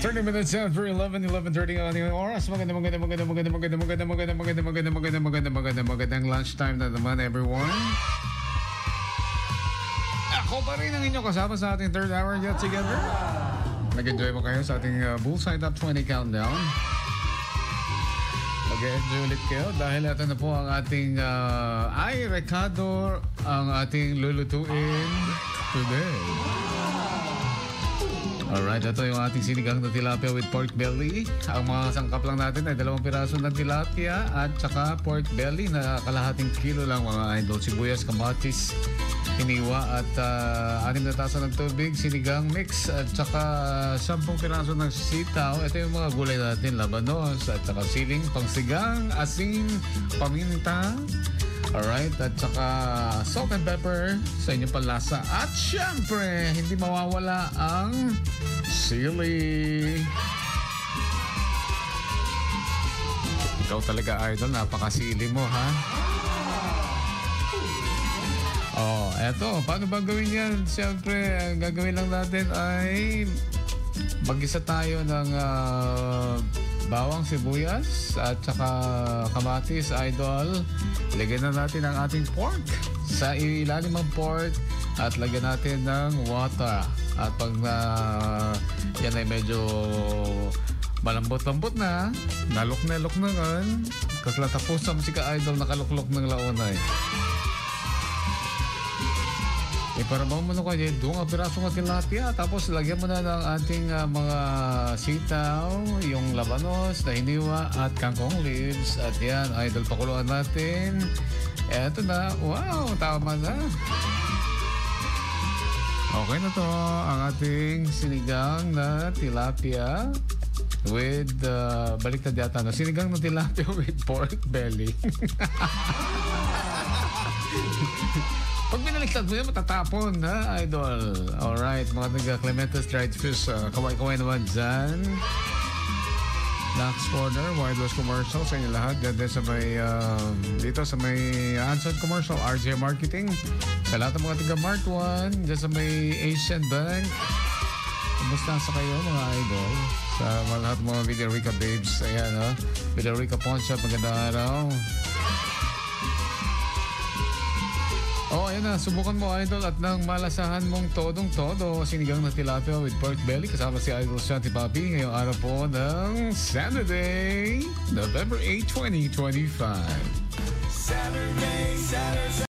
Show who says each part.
Speaker 1: 30 minutes after 11:30 on yung oras. Magandang lunchtime na naman, everyone. Ako pa rin ang inyong kasama sa ating third hour yet together. Nag-enjoy mo kayo sa ating Bullseye Top 20 Countdown. Mag-enjoy ulit kayo dahil ito na po ang ating Ay Recado, ang ating lulutuin today. Alright, ito yung ating sinigang na tilapia with pork belly. Ang mga sangkap lang natin ay 2 piraso ng tilapia at saka pork belly na kalahating kilo lang, mga idol. Sibuyas, kamatis, hiniwa at 6 na tasa ng tubig, sinigang mix at saka 10 piraso ng sitaw. Ito yung mga gulay natin, labanos at saka siling, pangsigang, asin, paminta. Alright, at saka salt and pepper sa inyong panlasa. At syempre, hindi mawawala ang sili. Ikaw talaga, idol. Napakasili mo, ha? Oh, eto. Paano ba gawin yan? Syempre, ang gagawin lang natin ay mag-isa tayo ng bawang, sibuyas at saka kamatis, idol. Lagyan na natin ang ating pork sa ilalim ng pork at lagyan natin ng water. At pag yan ay medyo malambot-lambot na, nalok na kan, kasla tapos sa musika, idol, nakaluklok ng launay. Para mo kayo, doon ang piraso ng tilapia. Tapos lagyan mo na ng ating mga sitaw, yung labanos na hiniwa at kangkong leaves. At yan, idol, pakuluan natin. Eto na. Wow, tama na. Okay na to ang ating sinigang na tilapia with, baliktad yata na, sinigang na tilapia with pork belly. Pag binaliktad mo yan, matatapon, ha, idol? Alright, mga taga-Clementas dried fish, kaway-kaway naman dyan. Nax Corner, wireless commercial sa inyo lahat. Dito sa may, dito sa may Anson Commercial, RJ Marketing. Sa lahat ng mga taga-Mart 1, dyan sa may Asian Bank. Kumusta sa kayo, mga idol? Sa lahat ng mga Villarica babes. Ayan, ha? Villarica Pawn Shop, magandang araw. Oh, ayan na. Subukan mo, idol, at nang malasahan mong todong-todo, sinigang na tilapia with pork belly kasama si Idol Shanti Papi ngayong araw po ng Saturday, November 8, 2025. Saturday.